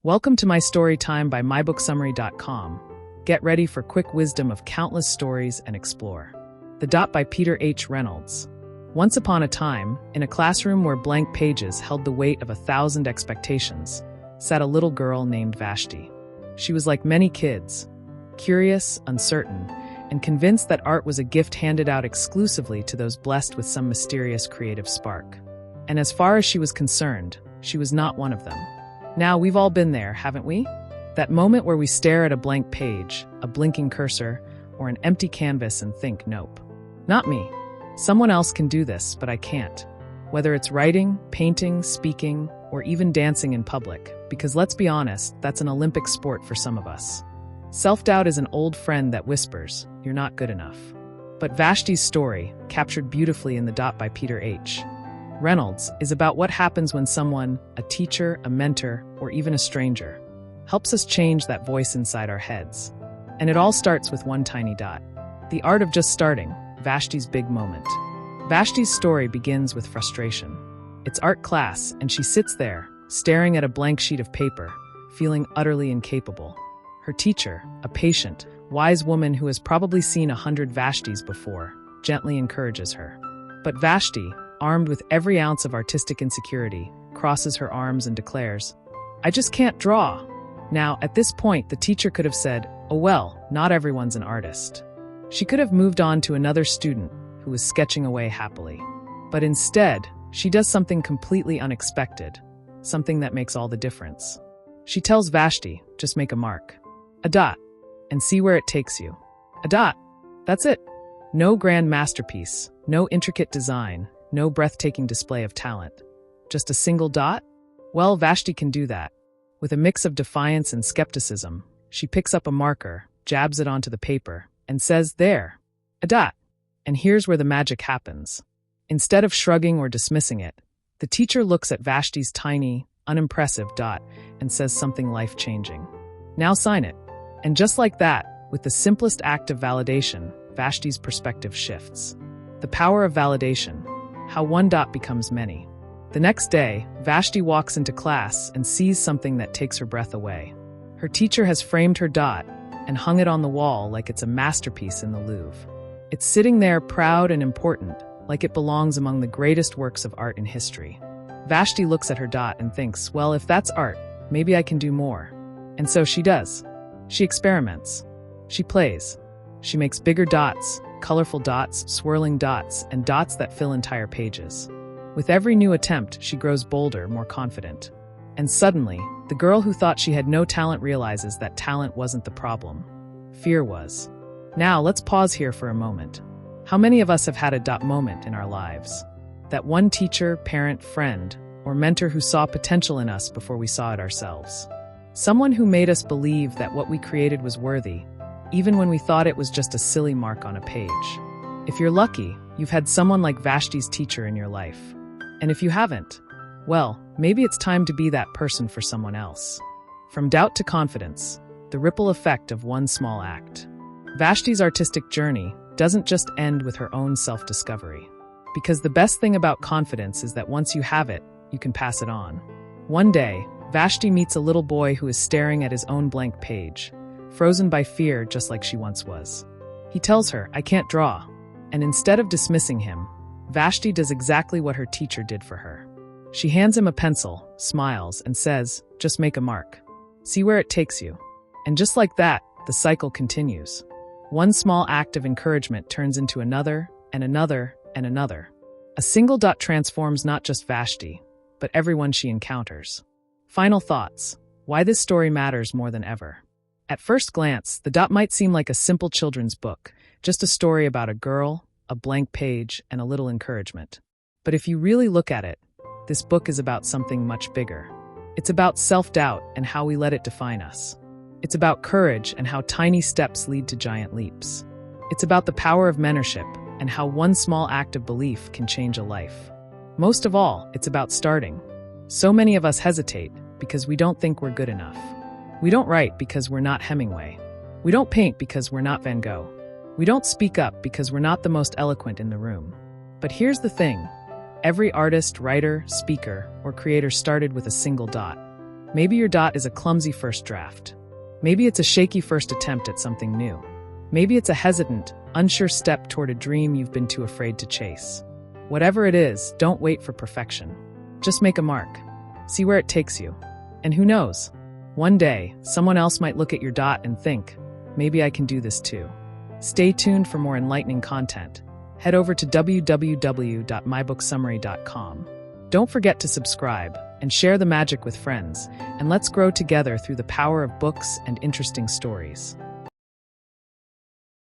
Welcome to my story time by mybooksummary.com. Get ready for quick wisdom of countless stories and explore. The Dot by PeterHReynolds. Once upon a time, in a classroom where blank pages held the weight of 1,000 expectations, sat a little girl named Vashti. She was like many kids, curious, uncertain, and convinced that art was a gift handed out exclusively to those blessed with some mysterious creative spark. And as far as she was concerned, she was not one of them. Now, we've all been there, haven't we? That moment where we stare at a blank page, a blinking cursor, or an empty canvas and think, nope. Not me. Someone else can do this, but I can't. Whether it's writing, painting, speaking, or even dancing in public, because let's be honest, that's an Olympic sport for some of us. Self-doubt is an old friend that whispers, you're not good enough. But Vashti's story, captured beautifully in The Dot by PeterHReynolds, is about what happens when someone, a teacher, a mentor, or even a stranger, helps us change that voice inside our heads. And it all starts with one tiny dot. The art of just starting, Vashti's big moment. Vashti's story begins with frustration. It's art class, and she sits there, staring at a blank sheet of paper, feeling utterly incapable. Her teacher, a patient, wise woman who has probably seen 100 Vashtis before, gently encourages her. But Vashti, armed with every ounce of artistic insecurity, crosses her arms and declares, I just can't draw. Now, at this point, the teacher could have said, oh well, not everyone's an artist. She could have moved on to another student who was sketching away happily. But instead, she does something completely unexpected, something that makes all the difference. She tells Vashti, just make a mark. A dot, and see where it takes you. A dot. That's it. No grand masterpiece, no intricate design, no breathtaking display of talent. Just a single dot? Well, Vashti can do that. With a mix of defiance and skepticism, she picks up a marker, jabs it onto the paper, and says, there, a dot. And here's where the magic happens. Instead of shrugging or dismissing it, the teacher looks at Vashti's tiny, unimpressive dot and says something life-changing. Now sign it. And just like that, with the simplest act of validation, Vashti's perspective shifts. The power of validation, how one dot becomes many. The next day, Vashti walks into class and sees something that takes her breath away. Her teacher has framed her dot and hung it on the wall like it's a masterpiece in the Louvre. It's sitting there proud and important, like it belongs among the greatest works of art in history. Vashti looks at her dot and thinks, well, if that's art, maybe I can do more. And so she does. She experiments. She plays. She makes bigger dots, colorful dots, swirling dots, and dots that fill entire pages. With every new attempt, she grows bolder, more confident. And suddenly, the girl who thought she had no talent realizes that talent wasn't the problem. Fear was. Now, let's pause here for a moment. How many of us have had a dot moment in our lives? That one teacher, parent, friend, or mentor who saw potential in us before we saw it ourselves. Someone who made us believe that what we created was worthy, even when we thought it was just a silly mark on a page. If you're lucky, you've had someone like Vashti's teacher in your life. And if you haven't, well, maybe it's time to be that person for someone else. From doubt to confidence, the ripple effect of one small act. Vashti's artistic journey doesn't just end with her own self-discovery. Because the best thing about confidence is that once you have it, you can pass it on. One day, Vashti meets a little boy who is staring at his own blank page, frozen by fear just like she once was. He tells her, I can't draw. And instead of dismissing him, Vashti does exactly what her teacher did for her. She hands him a pencil, smiles, and says, just make a mark. See where it takes you. And just like that, the cycle continues. One small act of encouragement turns into another, and another, and another. A single dot transforms not just Vashti, but everyone she encounters. Final thoughts. Why this story matters more than ever. At first glance, The Dot might seem like a simple children's book, just a story about a girl, a blank page, and a little encouragement. But if you really look at it, this book is about something much bigger. It's about self-doubt and how we let it define us. It's about courage and how tiny steps lead to giant leaps. It's about the power of mentorship and how one small act of belief can change a life. Most of all, it's about starting. So many of us hesitate because we don't think we're good enough. We don't write because we're not Hemingway. We don't paint because we're not Van Gogh. We don't speak up because we're not the most eloquent in the room. But here's the thing. Every artist, writer, speaker, or creator started with a single dot. Maybe your dot is a clumsy first draft. Maybe it's a shaky first attempt at something new. Maybe it's a hesitant, unsure step toward a dream you've been too afraid to chase. Whatever it is, don't wait for perfection. Just make a mark. See where it takes you. And who knows? One day, someone else might look at your dot and think, maybe I can do this too. Stay tuned for more enlightening content. Head over to www.mybooksummary.com. Don't forget to subscribe and share the magic with friends, and let's grow together through the power of books and interesting stories.